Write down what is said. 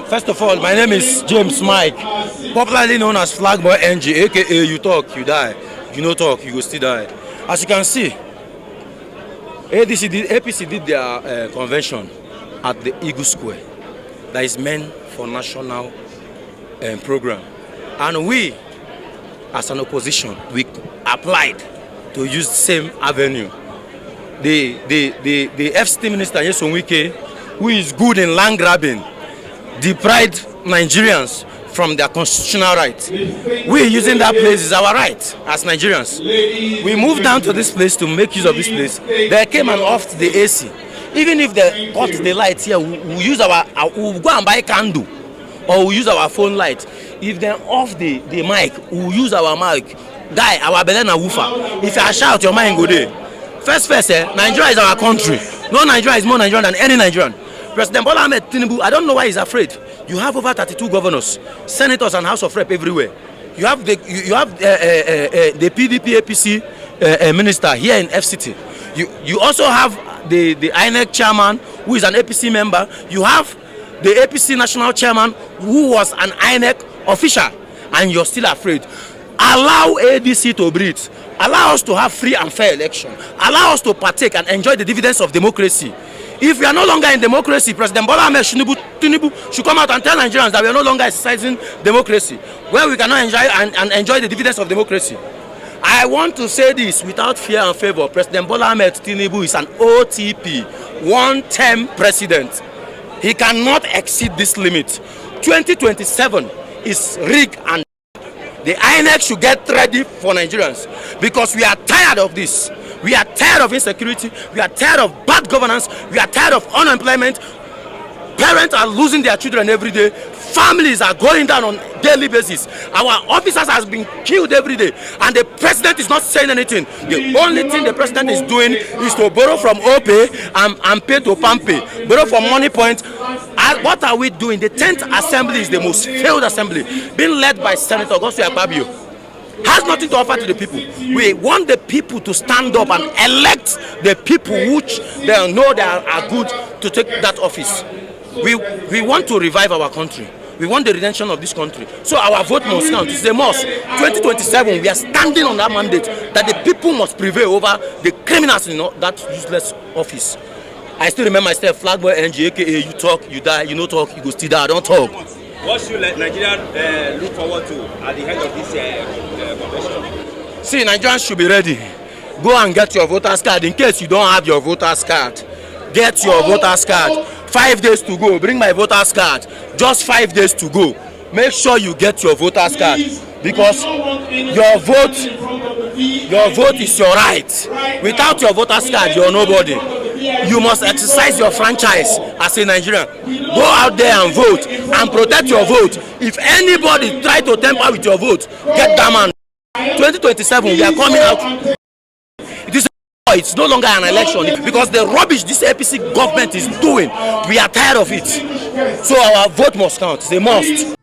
First of all, my name is James Mike, popularly known as Flagboy NG, aka you talk, you die. You no talk, you go still die. As you can see, APC did their convention at the Eagle Square. That is meant for national program. And we, as an opposition, we applied to use the same avenue. The FCT minister, Nyesom Wike, who is good in land grabbing, deprived Nigerians from their constitutional rights. We using that place is our right as Nigerians. We moved down to this place to make use of this place. They came and offed the AC. Even if they cut the lights here, we'll use we'll go and buy candle, or we'll use our phone light. If they off the mic, we'll use our mic. Guy, our belena woofer. If I shout, your mind go there. First, Nigeria is our country. No Nigeria is more Nigerian than any Nigerian. President Bola Ahmed Tinubu, I don't know why he's afraid. You have over 32 governors, senators, and House of Rep everywhere. You have the PDP APC minister here in FCT. You also have the INEC chairman, who is an APC member. You have the APC national chairman, who was an INEC official, and you're still afraid. Allow ADC to breathe. Allow us to have free and fair election. Allow us to partake and enjoy the dividends of democracy. If we are no longer in democracy, President Bola Ahmed Tinubu should come out and tell Nigerians that we are no longer exercising democracy, where we cannot enjoy and enjoy the dividends of democracy. I want to say this without fear and favor. President Bola Ahmed Tinubu is an OTP, one-term president. He cannot exceed this limit. 2027 is rigged, and the INEC should get ready for Nigerians, because we are tired of this. We are tired of insecurity. We are tired of bad governance. We are tired of unemployment. Parents are losing their children every day. Families are going down on a daily basis. Our officers have been killed every day, and the president is not saying anything. The only thing the president is doing is to borrow from OP and pay to Pampe, borrow from Money Point. What are we doing? The 10th assembly is the most failed assembly, being led by Senator Godswill Akpabio. Has nothing to offer to the people. We want the people to stand up and elect the people which they know they are good to take that office. We want to revive our country. We want the redemption of this country. So our vote must count. It's a must. 2027, we are standing on that mandate that the people must prevail over the criminals in that useless office. I still remember myself, Flagboy NG, aka you talk, you die, you no talk, you go still die, don't talk. What should Nigerians look forward to at the end of this convention? See, Nigerians should be ready. Go and get your voter's card. In case you don't have your voter's card, get your voter's card. 5 days to go. Bring my voter's card. Just 5 days to go. Make sure you get your voter's card, because your vote is your right. Without your voter's card, you're nobody. You must exercise your franchise as a Nigerian. Go out there and vote and protect your vote. If anybody try to tamper with your vote, get that man. 2027, we are coming out. It's no longer an election, because the rubbish this APC government is doing, we are tired of it. So our vote must count. It's a must.